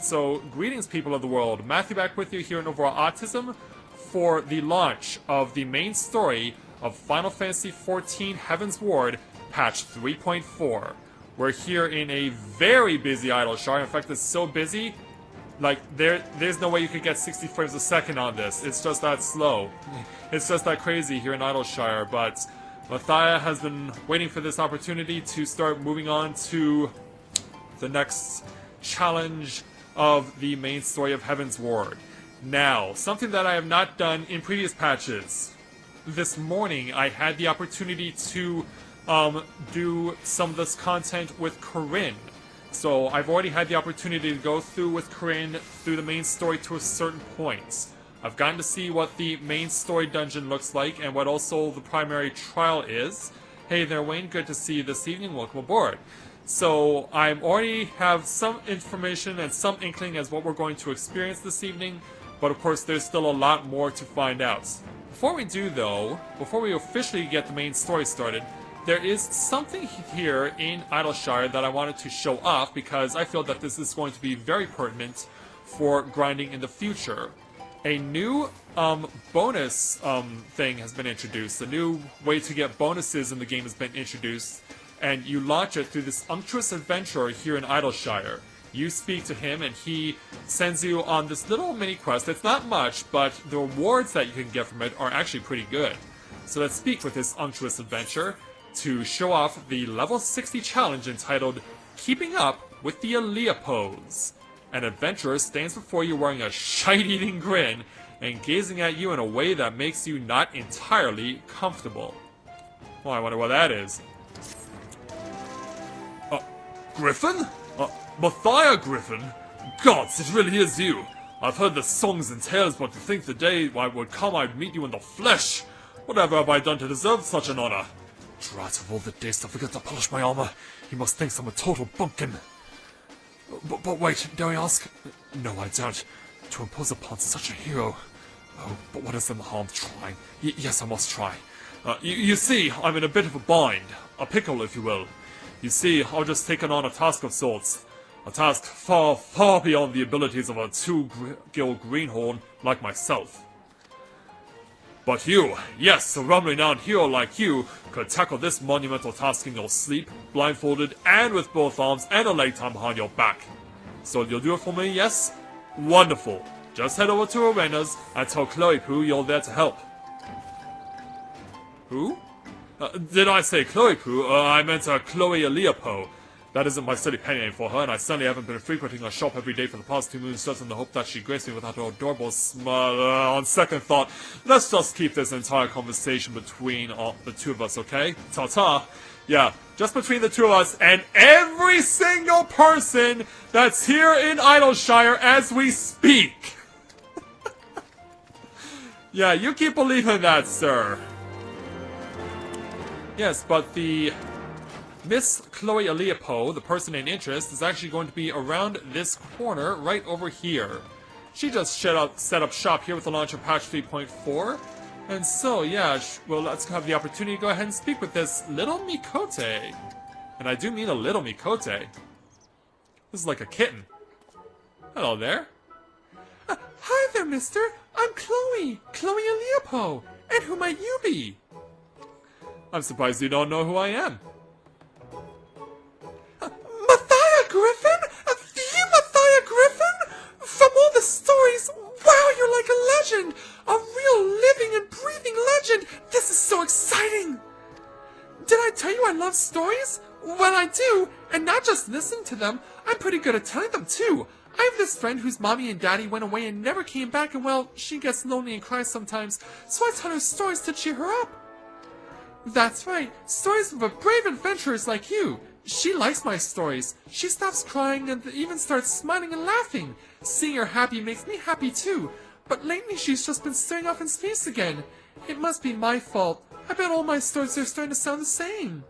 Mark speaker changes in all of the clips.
Speaker 1: So, greetings people of the world. Matthew back with you here in Overall Autism for the launch of the main story of Final Fantasy XIV Heavensward patch 3.4. We're here in a very busy Idleshire. In fact, it's so busy, like, there's no way you could get 60 frames a second on this. It's just that slow. It's just that crazy here in Idleshire, but Mathia has been waiting for this opportunity to start moving on to the next challenge of the main story of Heavensward. Now, something that I have not done in previous patches. This morning, I had the opportunity to do some of this content with Corinne. So, I've already had the opportunity to go through with Corinne through the main story to a certain point. I've gotten to see what the main story dungeon looks like and what also the primary trial is. Hey there, Wayne. Good to see you this evening. Welcome aboard. So, I already have some information and some inkling as what we're going to experience this evening, but of course there's still a lot more to find out. Before we do though, before we officially get the main story started, there is something here in Idleshire that I wanted to show off because I feel that this is going to be very pertinent for grinding in the future. A new bonus thing has been introduced. A new way to get bonuses in the game has been introduced, and you launch it through this unctuous adventurer here in Idleshire. You speak to him, and he sends you on this little mini quest. It's not much, but the rewards that you can get from it are actually pretty good. So let's speak with this unctuous adventurer to show off the level 60 challenge entitled Keeping Up with the Aaliyah Pose. An adventurer stands before you wearing a shite-eating grin and gazing at you in a way that makes you not entirely comfortable. Well, I wonder what that is. Griffin? Mathia Griffin? Gods, it really is you. I've heard the songs and tales, but to think the day I would come I'd meet you in the flesh. Whatever have I done to deserve such an honor? Drat of all the days to forget to polish my armor. He must think I'm a total bumpkin. But wait, dare I ask? No, I don't. To impose upon such a hero. Oh, but what is in the harm trying? Yes, I must try. You see, I'm in a bit of a bind. A pickle, if you will. You see, I've just taken on a task of sorts. A task far, far beyond the abilities of a two-gill greenhorn like myself. But you, yes, a realm-renowned hero like you, could tackle this monumental task in your sleep, blindfolded, and with both arms and a leg time behind your back. So you'll do it for me, yes? Wonderful. Just head over to Arenas and tell Chloe Poo you're there to help. Who? Did I say Chloe Poo? I meant Chloe Aaliyah Po. That isn't my silly pen name for her, and I certainly haven't been frequenting her shop every day for the past 2 moons just in the hope that she graced me with her adorable smile. On second thought, let's just keep this entire conversation between the two of us, okay? Ta-ta. Yeah, just between the two of us and every single person that's here in Idleshire as we speak. Yeah, you keep believing that, sir. Yes, but the Miss Chloe Aaliyah Po, the person in interest, is actually going to be around this corner right over here. She just set up shop here with the launch of patch 3.4. And so, yeah, well, let's have the opportunity to go ahead and speak with this little Mikote. And I do mean a little Mikote. This is like a kitten. Hello there. Hi there, mister. I'm Chloe Aaliyah Po. And who might you be? I'm surprised you don't know who I am. Mathia Griffin? The Mathia Griffin? From all the stories, wow, you're like a legend! A real living and breathing legend! This is so exciting! Did I tell you I love stories? Well, I do, and not just listening to them, I'm pretty good at telling them too. I have this friend whose mommy and daddy went away and never came back, and well, she gets lonely and cries sometimes, so I tell her stories to cheer her up. That's right, stories of brave adventurers like you. She likes my stories. She stops crying and even starts smiling and laughing. Seeing her happy makes me happy too. But lately she's just been staring off in space again. It must be my fault. I bet all my stories are starting to sound the same.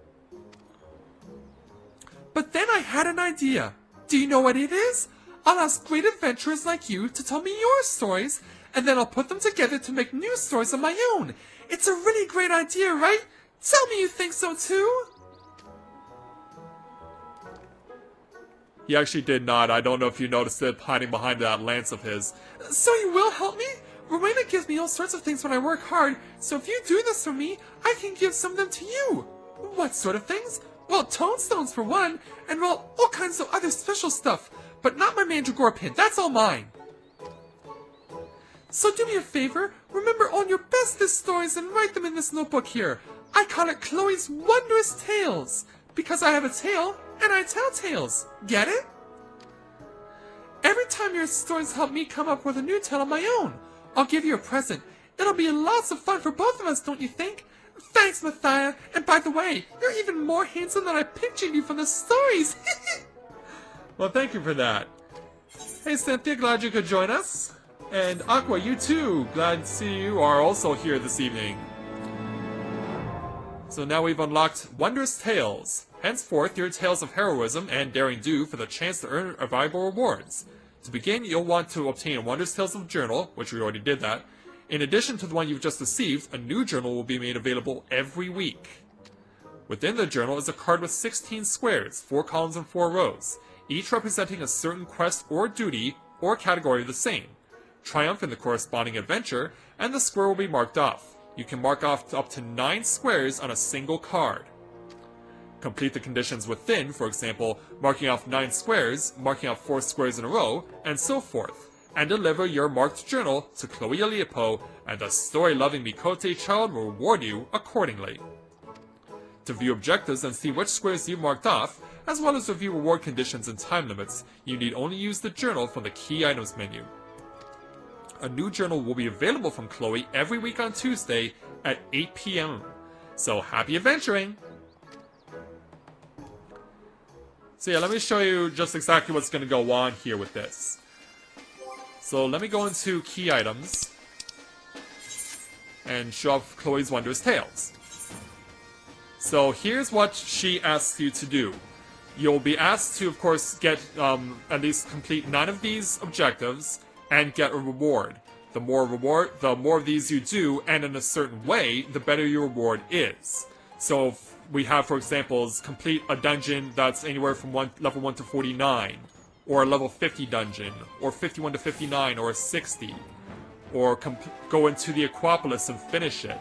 Speaker 1: But then I had an idea. Do you know what it is? I'll ask great adventurers like you to tell me your stories, and then I'll put them together to make new stories of my own. It's a really great idea, right? Tell me you think so too? He actually did not. I don't know if you noticed it hiding behind that lance of his.
Speaker 2: So you will help me? Rowena gives me all sorts of things when I work hard, so if you do this for me, I can give some of them to you. What sort of things? Well, tonestones for one, and well, all kinds of other special stuff. But not my Mandragora pin, that's all mine. So do me a favor, remember all your bestest stories and write them in this notebook here. I call it Chloe's Wondrous Tales, because I have a tail, and I tell tales. Get it? Every time your stories help me come up with a new tale of my own, I'll give you a present. It'll be lots of fun for both of us, don't you think? Thanks, Mathia, and by the way, you're even more handsome than I pictured you from the stories.
Speaker 1: Well, thank you for that. Hey, Cynthia, glad you could join us. And Aqua, you too. Glad to see you are also here this evening. So now we've unlocked Wondrous Tales. Henceforth, your tales of heroism and daring do for the chance to earn valuable rewards. To begin, you'll want to obtain a Wondrous Tales of journal, which we already did that. In addition to the one you've just received, a new journal will be made available every week. Within the journal is a card with 16 squares, 4 columns and 4 rows, each representing a certain quest or duty or category of the same. Triumph in the corresponding adventure, and the square will be marked off. You can mark off up to 9 squares on a single card. Complete the conditions within, for example, marking off 9 squares, marking off 4 squares in a row, and so forth, and deliver your marked journal to Chloe Aliapo, and the story-loving Mikote child will reward you accordingly. To view objectives and see which squares you've marked off, as well as review reward conditions and time limits, you need only use the journal from the Key Items menu. A new journal will be available from Chloe every week on Tuesday at 8 p.m. So happy adventuring! So yeah, let me show you just exactly what's going to go on here with this. So let me go into Key Items and show off Chloe's Wondrous Tales. So here's what she asks you to do. You'll be asked to, of course, get at least complete 9 of these objectives and get a reward. The more of these you do, and in a certain way, the better your reward is. So if we have, for example, complete a dungeon that's anywhere from level 1 to 49, or a level 50 dungeon, or 51 to 59, or a 60, or go into the Aquapolis and finish it,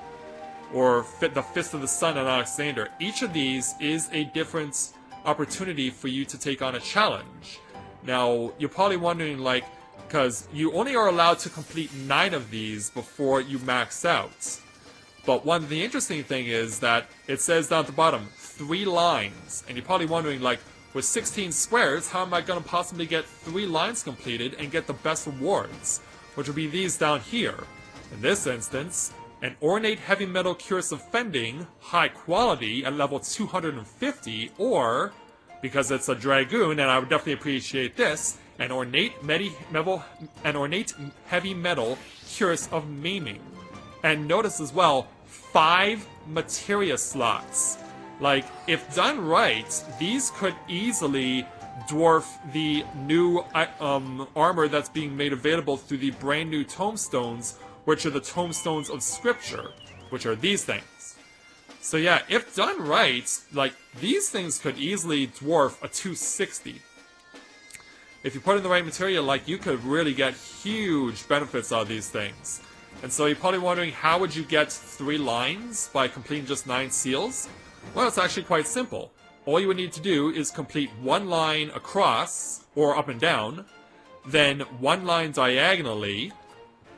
Speaker 1: or the Fist of the Sun at Alexander. Each of these is a different opportunity for you to take on a challenge. Now, you're probably wondering, like, because you only are allowed to complete 9 of these before you max out. But one of the interesting thing is that it says down at the bottom, 3 lines. And you're probably wondering, like, with 16 squares, how am I going to possibly get 3 lines completed and get the best rewards? Which would be these down here. In this instance, an ornate heavy metal cures of fending, high quality, at level 250, or, because it's a dragoon, and I would definitely appreciate this, an ornate heavy metal cures of maiming. And notice as well, 5 materia slots. Like, if done right, these could easily dwarf the new armor that's being made available through the brand new tomestones, which are the tomestones of scripture, which are these things. So yeah, if done right, like, these things could easily dwarf a 260. If you put in the right material, like, you could really get huge benefits out of these things. And so you're probably wondering, how would you get 3 lines by completing just 9 seals? Well, it's actually quite simple. All you would need to do is complete 1 line across, or up and down, then 1 line diagonally,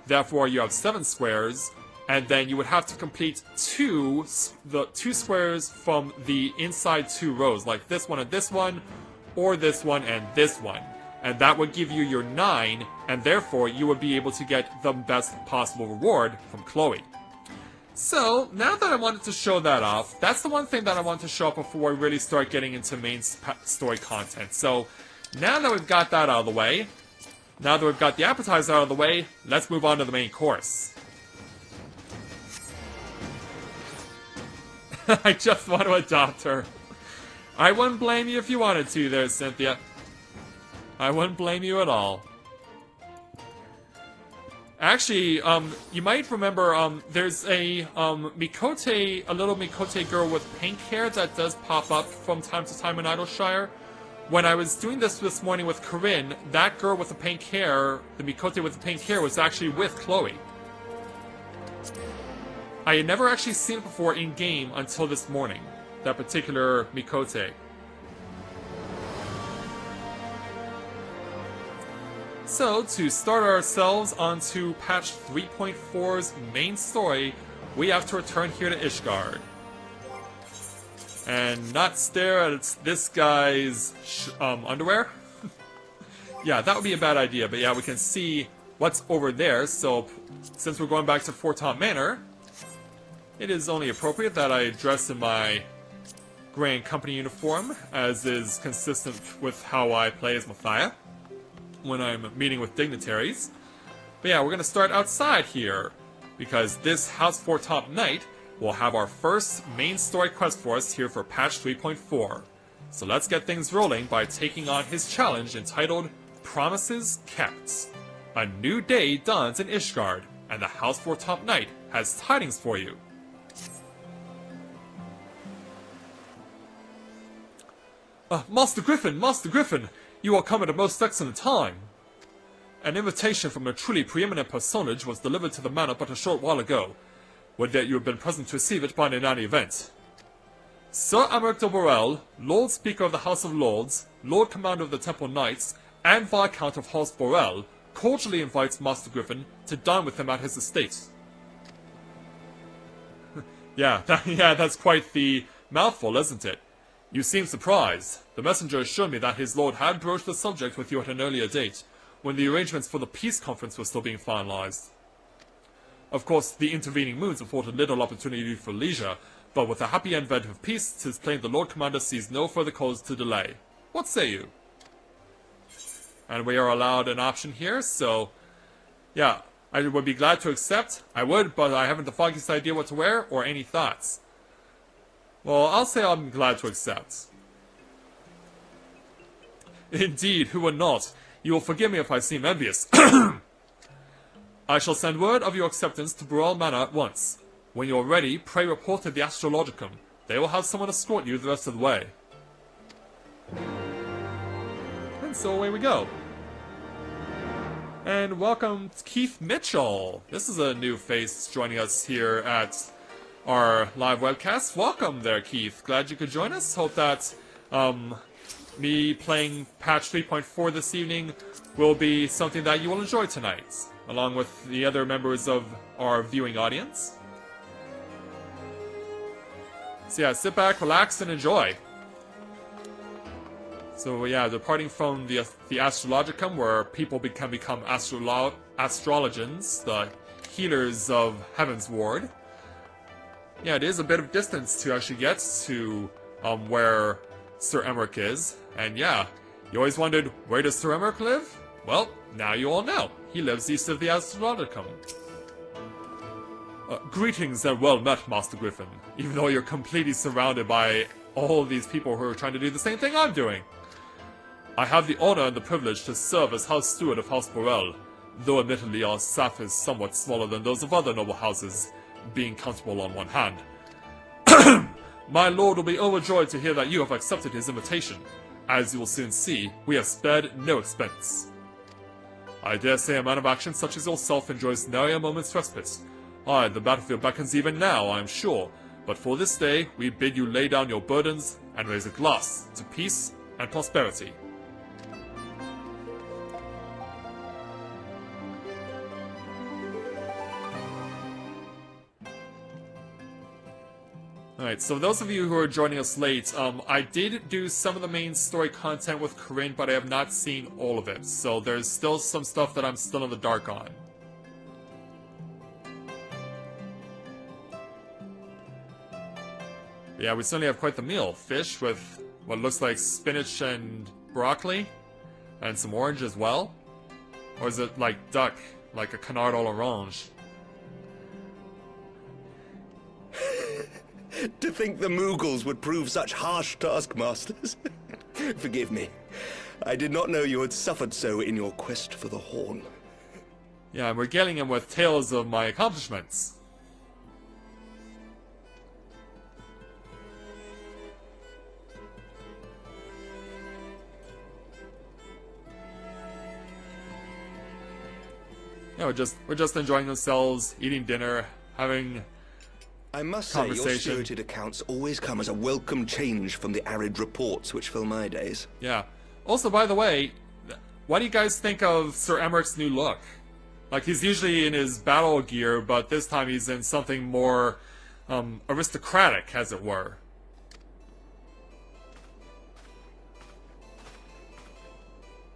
Speaker 1: therefore you have 7 squares, and then you would have to complete 2 squares from the inside 2 rows, like this one and this one, or this one and this one. And that would give you your 9, and therefore you would be able to get the best possible reward from Chloe. So, now that I wanted to show that off, that's the one thing that I want to show up before we really start getting into main story content. So, now that we've got that out of the way, now that we've got the appetizer out of the way, let's move on to the main course. I just want to adopt her. I wouldn't blame you if you wanted to there, Cynthia. I wouldn't blame you at all. Actually, you might remember, there's a little Mikote girl with pink hair that does pop up from time to time in Idleshire, when I was doing this morning with Corinne, that girl with the pink hair, the Mikote with the pink hair, was actually with Chloe. I had never actually seen it before in-game until this morning, that particular Mikote. So, to start ourselves onto patch 3.4's main story, we have to return here to Ishgard. And not stare at this guy's underwear. Yeah, that would be a bad idea, but yeah, we can see what's over there. So, since we're going back to Forton Manor, it is only appropriate that I dress in my Grand Company uniform, as is consistent with how I play as Mathia when I'm meeting with dignitaries. But yeah, we're going to start outside here, because this House Forton Knight will have our first main story quest for us here for patch 3.4. So let's get things rolling by taking on his challenge entitled Promises Kept. A new day dawns in Ishgard, and the House Forton Knight has tidings for you. Master Griffin, you are come at a most excellent time. An invitation from a truly preeminent personage was delivered to the manor but a short while ago. Would that you had been present to receive it by an any event. Sir Amaric de Borel, Lord Speaker of the House of Lords, Lord Commander of the Temple Knights, and Viscount of House Borel, cordially invites Master Griffin to dine with him at his estate. Yeah, that's quite the mouthful, isn't it? You seem surprised. The messenger assured me that his lord had broached the subject with you at an earlier date, when the arrangements for the peace conference were still being finalized. Of course, the intervening moons afforded little opportunity for leisure, but with the happy advent of peace, 'tis plain the Lord Commander sees no further cause to delay. What say you? And we are allowed an option here, so yeah, I would be glad to accept. I would, but I haven't the foggiest idea what to wear or any thoughts. Well, I'll say I'm glad to accept. Indeed, who would not? You will forgive me if I seem envious. I shall send word of your acceptance to Burrell Manor at once. When you are ready, pray report to the Astrologicum. They will have someone escort you the rest of the way. And so away we go. And welcome Keith Mitchell. This is a new face joining us here at our live webcast. Welcome there, Keith. Glad you could join us. Hope that me playing patch 3.4 this evening will be something that you will enjoy tonight, along with the other members of our viewing audience. So yeah, sit back, relax, and enjoy. So yeah, departing from the Astrologicum, where people can become astrologians, the healers of Heavensward. Yeah, it is a bit of distance to actually get to where Sir Emmerich is. And yeah, you always wondered, where does Sir Emmerich live? Well, now you all know. He lives east of the Astrologicum. Greetings and well met, Master Griffin. Even though you're completely surrounded by all these people who are trying to do the same thing I'm doing. I have the honor and the privilege to serve as House Steward of House Borel, though admittedly our staff is somewhat smaller than those of other noble houses, being countable on one hand. My lord will be overjoyed to hear that you have accepted his invitation. As you will soon see, we have spared no expense. I dare say a man of action such as yourself enjoys nary a moment's respite. Aye, the battlefield beckons even now, I am sure, but for this day we bid you lay down your burdens and raise a glass to peace and prosperity. Alright, so those of you who are joining us late, I did do some of the main story content with Corinne, but I have not seen all of it, so there's still some stuff that I'm still in the dark on. But yeah, we certainly have quite the meal. Fish with what looks like spinach and broccoli, and some orange as well. Or is it like duck, like a canard à l'orange?
Speaker 3: To think the Moogles would prove such harsh taskmasters. Forgive me. I did not know you had suffered so in your quest for the horn.
Speaker 1: Yeah, I'm regaling him with tales of my accomplishments. No, we're just enjoying ourselves, eating dinner, having
Speaker 3: I must say, your
Speaker 1: conversation.
Speaker 3: spirited accounts always come as a welcome change from the arid reports which fill my days.
Speaker 1: Yeah. Also, by the way, what do you guys think of Sir Emmerich's new look? Like, he's usually in his battle gear, but this time he's in something more aristocratic, as it were.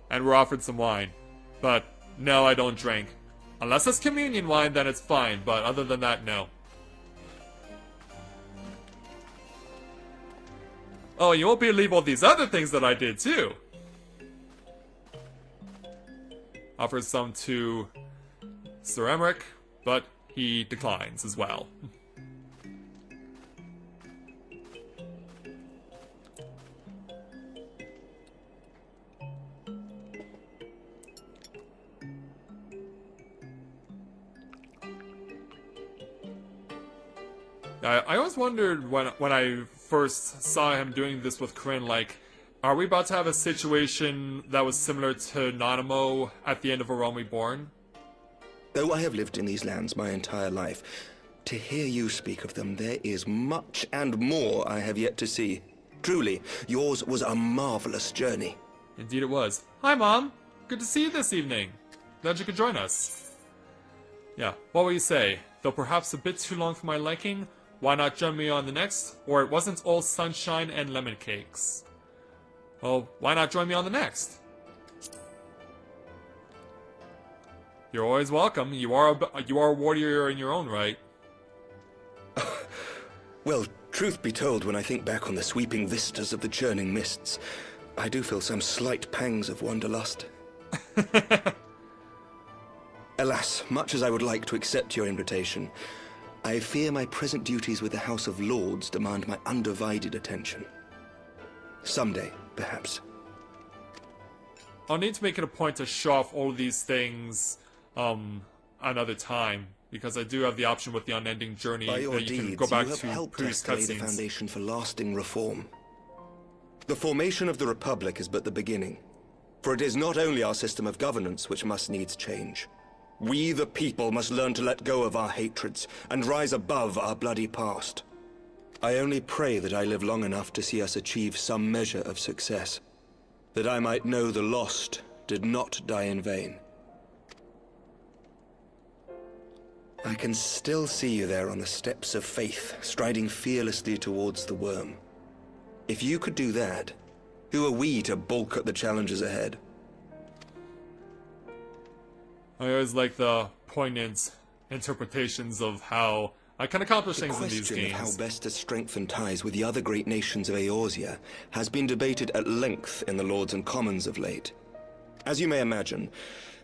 Speaker 1: And we're offered some wine. But no, I don't drink. Unless it's communion wine, then it's fine, but other than that, no. Oh, you won't believe all these other things that I did, too. Offers some to Sir Emmerich, but he declines as well. I always wondered when I first saw him doing this with Corinne, like, are we about to have a situation that was similar to Nanamo at the end of A Realm Reborn?
Speaker 3: Though I have lived in these lands my entire life, to hear you speak of them, there is much and more I have yet to see. Truly, yours was a marvelous journey.
Speaker 1: Indeed it was. Hi, Mom! Good to see you this evening. Glad you could join us. Yeah, what will you say? Though perhaps a bit too long for my liking, why not join me on the next? Or it wasn't all sunshine and lemon cakes. Well, why not join me on the next? You're always welcome. You are a warrior in your own right.
Speaker 3: Well, truth be told, when I think back on the sweeping vistas of the churning mists, I do feel some slight pangs of wanderlust. Alas, much as I would like to accept your invitation, I fear my present duties with the House of Lords demand my undivided attention. Someday, perhaps.
Speaker 1: I'll need to make it a point to show off all of these things another time, because I do have the option with the unending journey
Speaker 3: By your
Speaker 1: that you can
Speaker 3: deeds,
Speaker 1: go back
Speaker 3: you have
Speaker 1: to
Speaker 3: helped
Speaker 1: previous
Speaker 3: us to lay the
Speaker 1: cutscenes.
Speaker 3: foundation for lasting reform. The formation of the Republic is but the beginning, for it is not only our system of governance which must needs change. We, the people, must learn to let go of our hatreds and rise above our bloody past. I only pray that I live long enough to see us achieve some measure of success, that I might know the lost did not die in vain. I can still see you there on the steps of faith, striding fearlessly towards the worm. If you could do that, who are we to balk at the challenges ahead?
Speaker 1: I always like the poignant interpretations of how I can accomplish
Speaker 3: The
Speaker 1: things in these
Speaker 3: question of
Speaker 1: games.
Speaker 3: how best to strengthen ties with the other great nations of Eorzea has been debated at length in the Lords and Commons of late. As you may imagine,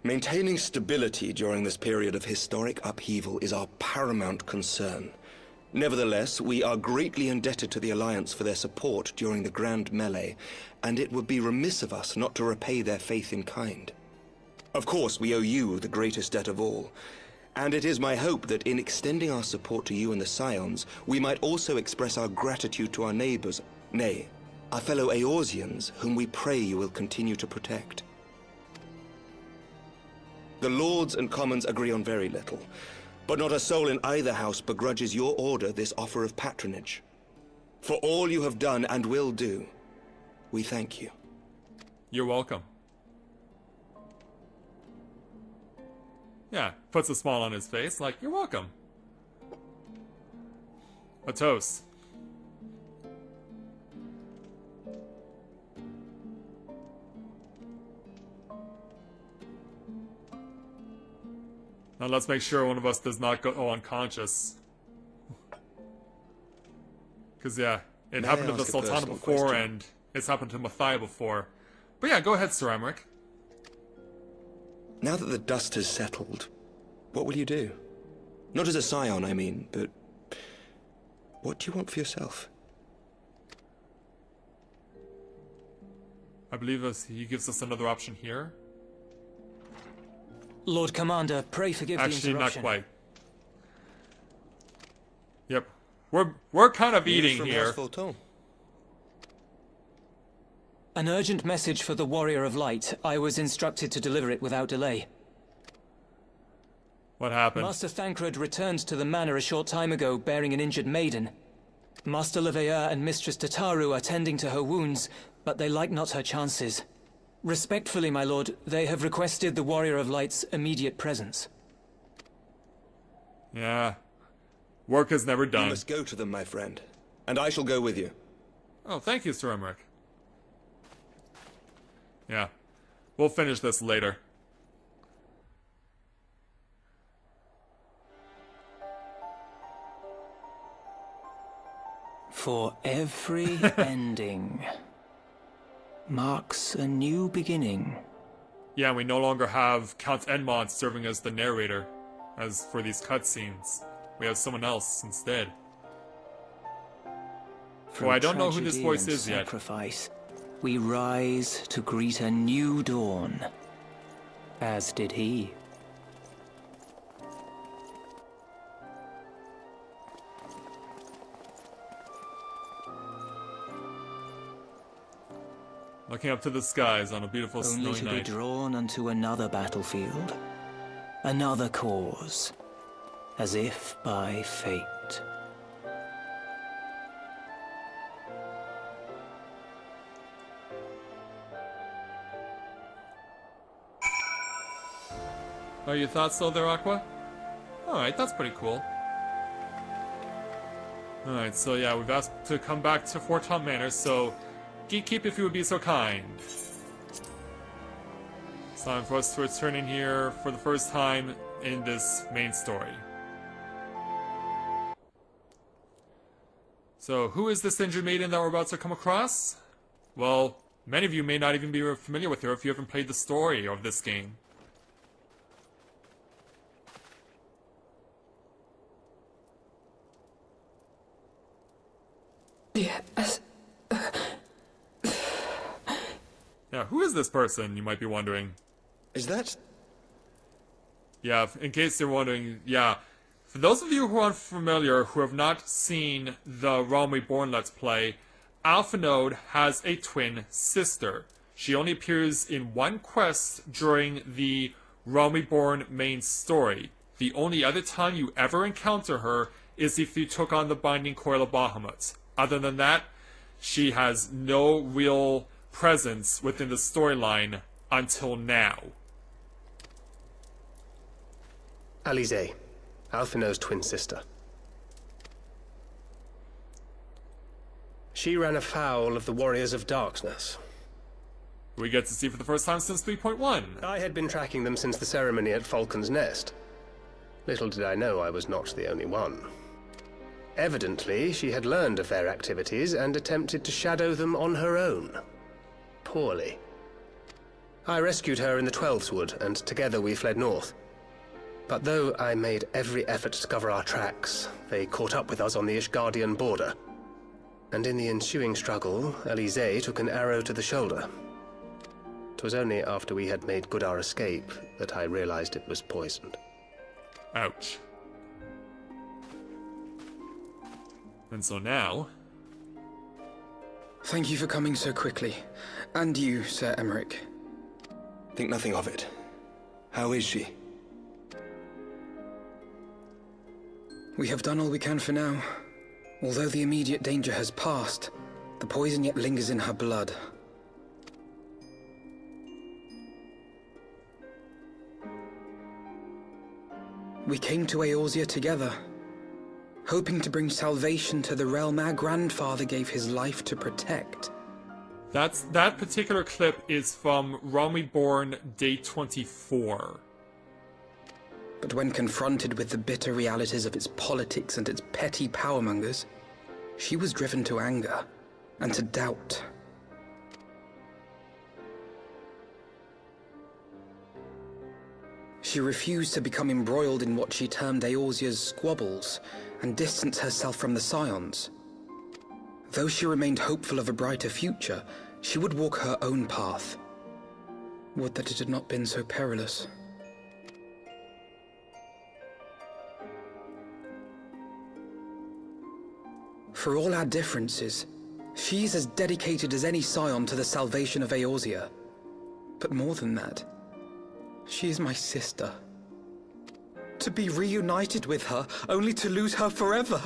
Speaker 3: maintaining stability during this period of historic upheaval is our paramount concern. Nevertheless, we are greatly indebted to the Alliance for their support during the Grand Melee, and it would be remiss of us not to repay their faith in kind. Of course, we owe you the greatest debt of all, and it is my hope that in extending our support to you and the Scions, we might also express our gratitude to our neighbors, nay, our fellow Eorzeans, whom we pray you will continue to protect. The Lords and Commons agree on very little, but not a soul in either house begrudges your order this offer of patronage. For all you have done and will do, we thank you.
Speaker 1: You're welcome. Yeah, puts a smile on his face, like, you're welcome. A toast. Now let's make sure one of us does not go unconscious. Because, yeah, it
Speaker 3: May
Speaker 1: happened
Speaker 3: I
Speaker 1: to the
Speaker 3: ask a
Speaker 1: Sultana
Speaker 3: personal
Speaker 1: before,
Speaker 3: question?
Speaker 1: and it's happened to Mathia before. But yeah, go ahead, Sir Emmerich.
Speaker 3: Now that the dust has settled, what will you do? Not as a scion, I mean, but what do you want for yourself?
Speaker 1: I believe he gives us another option here.
Speaker 4: Lord Commander, pray forgive the
Speaker 1: Actually, not
Speaker 4: interruption.
Speaker 1: quite. Yep. We're kind of
Speaker 3: News
Speaker 1: eating
Speaker 3: from
Speaker 1: here.
Speaker 3: Xelphatol.
Speaker 4: An urgent message for the Warrior of Light. I was instructed to deliver it without delay.
Speaker 1: What happened?
Speaker 4: Master Thancred returned to the manor a short time ago, bearing an injured maiden. Master Leveilleur and Mistress Tataru are tending to her wounds, but they like not her chances. Respectfully, my lord, they have requested the Warrior of Light's immediate presence.
Speaker 1: Yeah. Work is never
Speaker 3: You
Speaker 1: done.
Speaker 3: must go to them, my friend, and I shall go with you.
Speaker 1: Oh, thank you, Sir Emmerich. Yeah. We'll finish this later.
Speaker 4: For every ending marks a new beginning.
Speaker 1: Yeah, we no longer have Count Enmont serving as the narrator, as for these cutscenes. We have someone else instead.
Speaker 4: From
Speaker 1: Well, I don't know who this
Speaker 4: tragedy
Speaker 1: voice
Speaker 4: and
Speaker 1: is yet.
Speaker 4: sacrifice, we rise to greet a new dawn, as did he.
Speaker 1: Looking up to the skies on a beautiful
Speaker 4: Only
Speaker 1: snowy
Speaker 4: to
Speaker 1: night.
Speaker 4: be drawn unto another battlefield, another cause, as if by fate.
Speaker 1: Oh, you thought so there, Aqua? Alright, that's pretty cool. Alright, so yeah, we've asked to come back to Fort Tom Manor, so Geekkeep, if you would be so kind. It's time for us to return in here for the first time in this main story. So, who is this injured maiden that we're about to come across? Well, many of you may not even be familiar with her if you haven't played the story of this game.
Speaker 5: Yes.
Speaker 1: Yeah, who is this person, you might be wondering?
Speaker 3: Is that...
Speaker 1: Yeah, in case you're wondering, yeah. For those of you who are unfamiliar, who have not seen the Realm Reborn Let's Play, Alphinaud has a twin sister. She only appears in one quest during the Realm Reborn main story. The only other time you ever encounter her is if you took on the Binding Coil of Bahamut. Other than that, she has no real presence within the storyline until now.
Speaker 6: Alize, Alphinaud's twin sister. She ran afoul of the Warriors of Darkness.
Speaker 1: We get to see for the first time since 3.1.
Speaker 6: I had been tracking them since the ceremony at Falcon's Nest. Little did I know I was not the only one. Evidently, she had learned of their activities and attempted to shadow them on her own. Poorly. I rescued her in the Twelveswood, and together we fled north. But though I made every effort to cover our tracks, they caught up with us on the Ishgardian border. And in the ensuing struggle, Alize took an arrow to the shoulder. 'Twas only after we had made good our escape that I realized it was poisoned.
Speaker 1: Ouch. And so now...
Speaker 5: Thank you for coming so quickly. And you, Sir Emmerich.
Speaker 3: Think nothing of it. How is she?
Speaker 5: We have done all we can for now. Although the immediate danger has passed, the poison yet lingers in her blood. We came to Eorzea together, hoping to bring salvation to the realm our grandfather gave his life to protect.
Speaker 1: That particular clip is from Realm Reborn Day 24.
Speaker 5: But when confronted with the bitter realities of its politics and its petty powermongers, she was driven to anger and to doubt. She refused to become embroiled in what she termed Eorzea's squabbles and distance herself from the Scions. Though she remained hopeful of a brighter future, she would walk her own path. Would that it had not been so perilous. For all our differences, she's as dedicated as any Scion to the salvation of Eorzea. But more than that, she is my sister. to be reunited with her, only to lose her forever.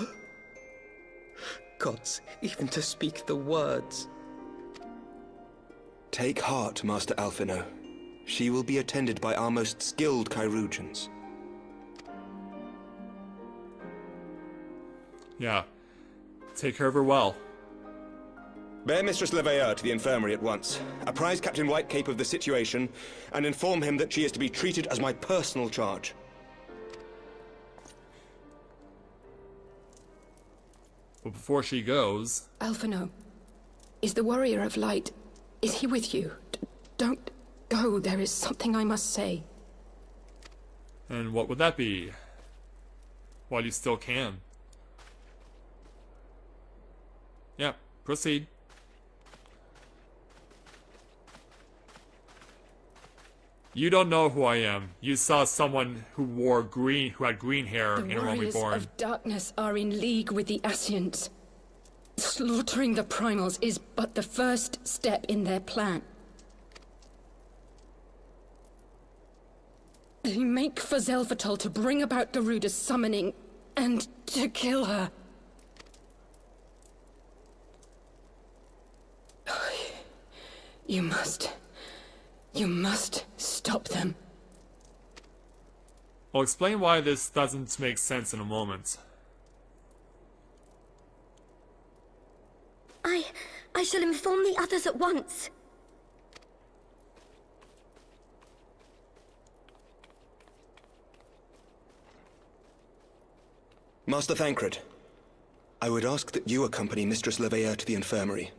Speaker 5: Gods, even to speak the words.
Speaker 3: Take heart, Master Alphinaud. She will be attended by our most skilled chirurgeons.
Speaker 1: Yeah. Take care of her well.
Speaker 3: Bear Mistress Leveilleur to the infirmary at once. Apprise Captain Whitecape of the situation, and inform him that she is to be treated as my personal charge.
Speaker 1: But before she goes...
Speaker 7: Alphinaud, is the Warrior of Light... is he with you? Don't go, there is something I must say.
Speaker 1: And what would that be? While you still can. Yeah, proceed. You don't know who I am. You saw someone who wore green, who had green hair
Speaker 7: The
Speaker 1: in A Realm
Speaker 7: Warriors
Speaker 1: Reborn.
Speaker 7: of Darkness are in league with the Ascians. Slaughtering the Primals is but the first step in their plan. They make for Xelphatol to bring about Garuda's summoning, and to kill her. You must stop them.
Speaker 1: I'll explain why this doesn't make sense in a moment.
Speaker 8: I shall inform the others at once.
Speaker 3: Master Thancred, I would ask that you accompany Mistress Leveilleur to the infirmary.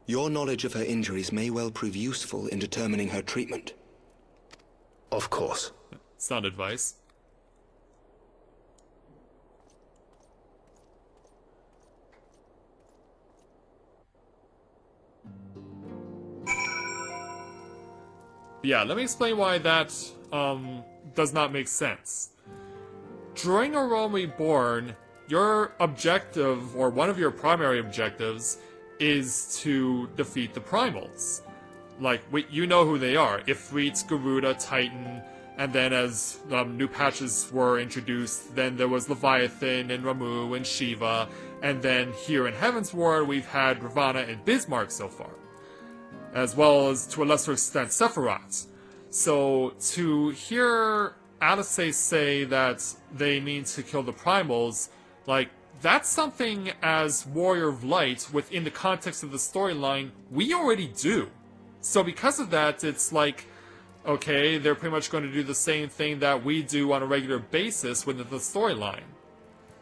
Speaker 3: Your knowledge of her injuries may well prove useful in determining her treatment.
Speaker 6: Of course.
Speaker 1: Sound advice. Yeah, let me explain why that does not make sense. During A Realm Reborn, your objective, or one of your primary objectives, is to defeat the Primals. Like, you know who they are. Ifrit, Garuda, Titan, and then as new patches were introduced, then there was Leviathan, and Ramu, and Shiva, and then here in Heavensward, we've had Ravana and Bismarck so far. As well as, to a lesser extent, Sephiroth. So, to hear Alice say that they need to kill the Primals, like, that's something as Warrior of Light, within the context of the storyline, we already do. So because of that, it's like, okay, they're pretty much going to do the same thing that we do on a regular basis within the storyline.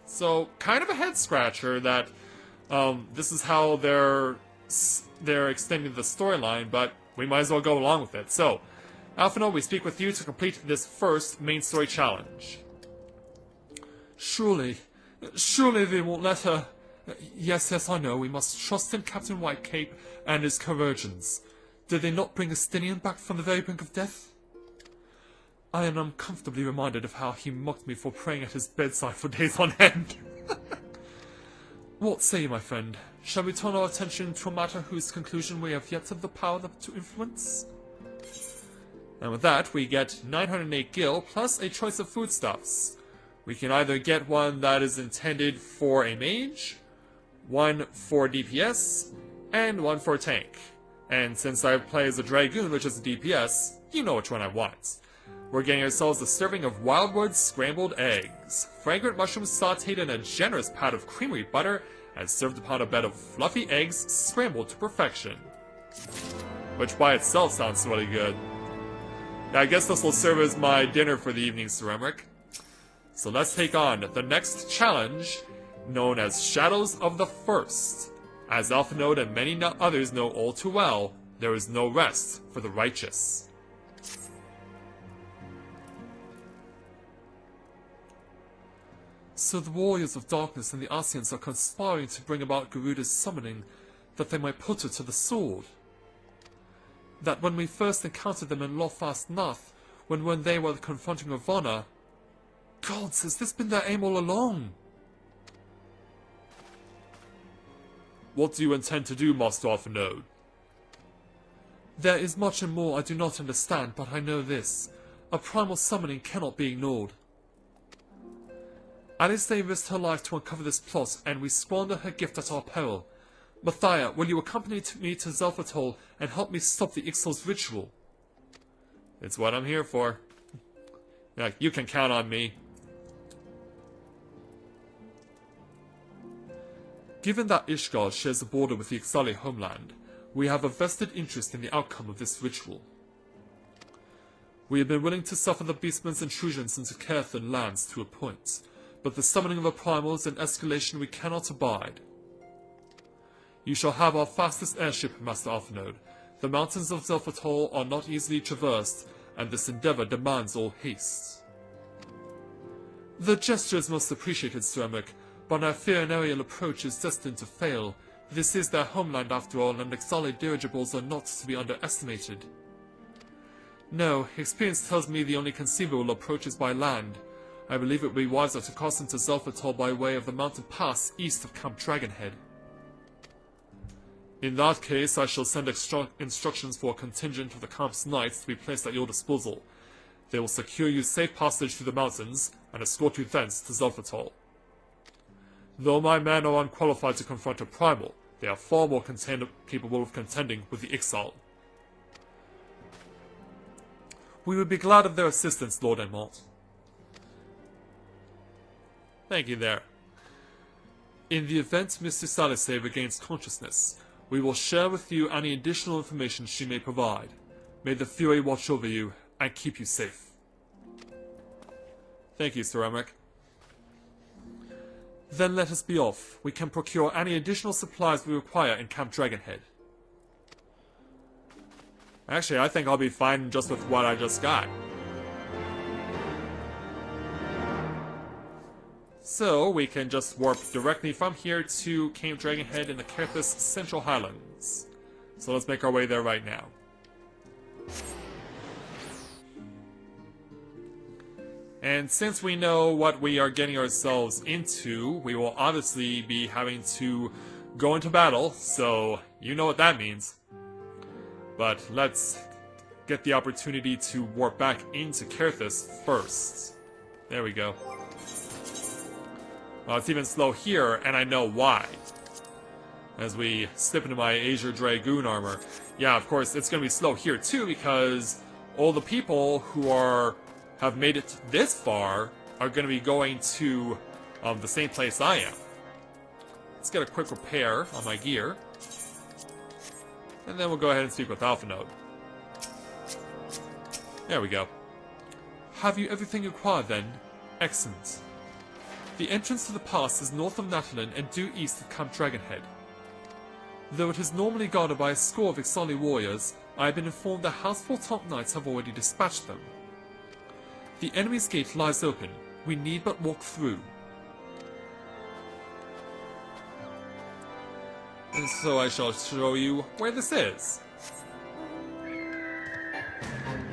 Speaker 1: So, kind of a head-scratcher that this is how they're extending the storyline, but we might as well go along with it. So, Alphinaud, we speak with you to complete this first main story challenge.
Speaker 2: Surely they won't let her... Yes, I know, we must trust in Captain Whitecape and his chirurgeons. Did they not bring Estinian back from the very brink of death? I am uncomfortably reminded of how he mocked me for praying at his bedside for days on end. What say you, my friend? Shall we turn our attention to a matter whose conclusion we have yet the power to influence? And with that, we get 908 gil plus a choice of foodstuffs. We can either get one that is intended for a mage, one for DPS, and one for a tank. And since I play as a Dragoon, which is a DPS, you know which one I want. We're getting ourselves a serving of Wildwood scrambled eggs, fragrant mushrooms sautéed in a generous pat of creamery butter, and served upon a bed of fluffy eggs scrambled to perfection. Which by itself sounds really good. Yeah, I guess this will serve as my dinner for the evening, Sir Emmerich. So let's take on the next challenge, known as Shadows of the First. As Alphinaud and many others know all too well, there is no rest for the righteous. So the Warriors of Darkness and the Ascians are conspiring to bring about Garuda's summoning, that they might put her to the sword. That when we first encountered them in Lothfast Nath, when they were confronting Ravana, gods, has this been their aim all along?
Speaker 1: What do you intend to do, Master Alphinaud?
Speaker 2: There is much and more I do not understand, but I know this. A primal summoning cannot be ignored.
Speaker 1: Alistair risked her life to uncover this plot, and we squander her gift at our peril. Mathia, will you accompany me to Xelphatol and help me stop the Ixal's ritual? It's what I'm here for. Yeah, you can count on me. Given that Ishgal shares a border with the Ixali homeland, we have a vested interest in the outcome of this ritual. We have been willing to suffer the Beastman's intrusions into Caerthan lands to a point, but the summoning of a primal is an escalation we cannot abide. You shall have our fastest airship, Master Alphinaud. The mountains of Xelphatol are not easily traversed, and this endeavor demands all haste. The gesture is most appreciated, Sir Emmerich, but I fear an aerial approach is destined to fail. This is their homeland after all, and Ixali dirigibles are not to be underestimated. No, experience tells me the only conceivable approach is by land. I believe it would be wiser to cross into Xelphatol by way of the mountain pass east of Camp Dragonhead. In that case, I shall send instructions for a contingent of the camp's knights to be placed at your disposal. They will secure you safe passage through the mountains, and escort you thence to Xelphatol. Though my men are unqualified to confront a primal, they are far more capable of contending with the Ixal. We would be glad of their assistance, Lord Enmont. Thank you there. In the event Mr. Salisay regains consciousness, we will share with you any additional information she may provide. May the Fury watch over you and keep you safe. Thank you, Sir Emmerich. Then let us be off. We can procure any additional supplies we require in Camp Dragonhead. Actually, I think I'll be fine just with what I just got. So, we can just warp directly from here to Camp Dragonhead in the Caerthus Central Highlands. So let's make our way there right now. And since we know what we are getting ourselves into, we will obviously be having to go into battle, so you know what that means. But let's get the opportunity to warp back into Caerthus first. There we go. Well, it's even slow here, and I know why. As we slip into my Azure Dragoon armor. Yeah, of course, it's going to be slow here too, because all the people who have made it this far are going to be going to the same place I am. Let's get a quick repair on my gear. And then we'll go ahead and speak with Alphinaud. There we go. Have you everything required then? Excellent. The entrance to the pass is north of Natalin and due east of Camp Dragonhead. Though it is normally guarded by a score of Ixali warriors, I have been informed that Houseful top knights have already dispatched them. The enemy's gate lies open. We need but walk through. And so I shall show you where this is.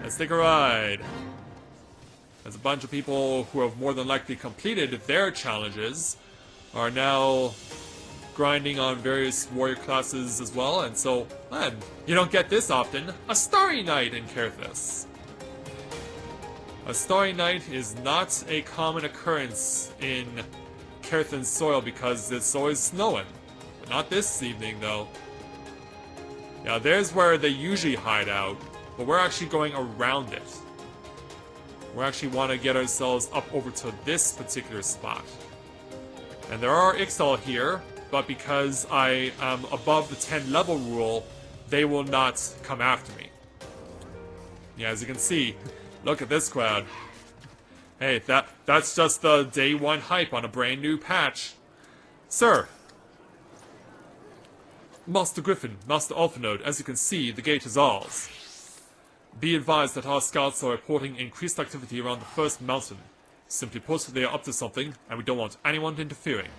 Speaker 1: Let's take a ride. As a bunch of people who have more than likely completed their challenges are now grinding on various warrior classes as well, and so, man, you don't get this often. A Starry Night in Caerthus. A Starry Night is not a common occurrence in Caerthan's soil because it's always snowing. But not this evening, though. Yeah, there's where they usually hide out, but we're actually going around it. We actually want to get ourselves up over to this particular spot. And there are Ixal here, but because I am above the 10 level rule, they will not come after me. Yeah, as you can see, look at this crowd. Hey, that's just the day one hype on a brand new patch. Sir! Master Griffin, Master Alphinaud, as you can see, the gate is ours. Be advised that our scouts are reporting increased activity around the first mountain. Simply put, they are up to something, and we don't want anyone interfering.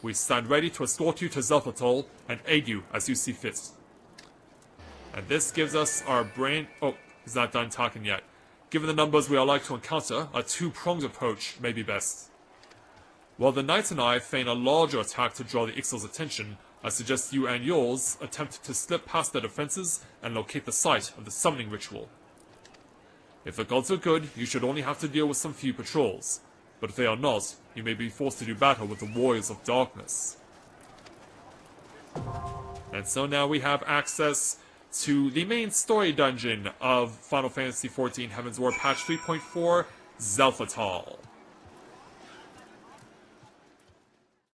Speaker 1: We stand ready to escort you to Xelphatol and aid you as you see fit. And this gives us our brain... Oh, he's not done talking yet. Given the numbers we are like to encounter, a two-pronged approach may be best. While the knights and I feign a larger attack to draw the Ixal's attention, I suggest you and yours attempt to slip past their defenses and locate the site of the summoning ritual. If the gods are good, you should only have to deal with some few patrols. but if they are not, you may be forced to do battle with the Warriors of Darkness. And so now we have access to the main story dungeon of Final Fantasy XIV Heavensward Patch 3.4, Xelphatol.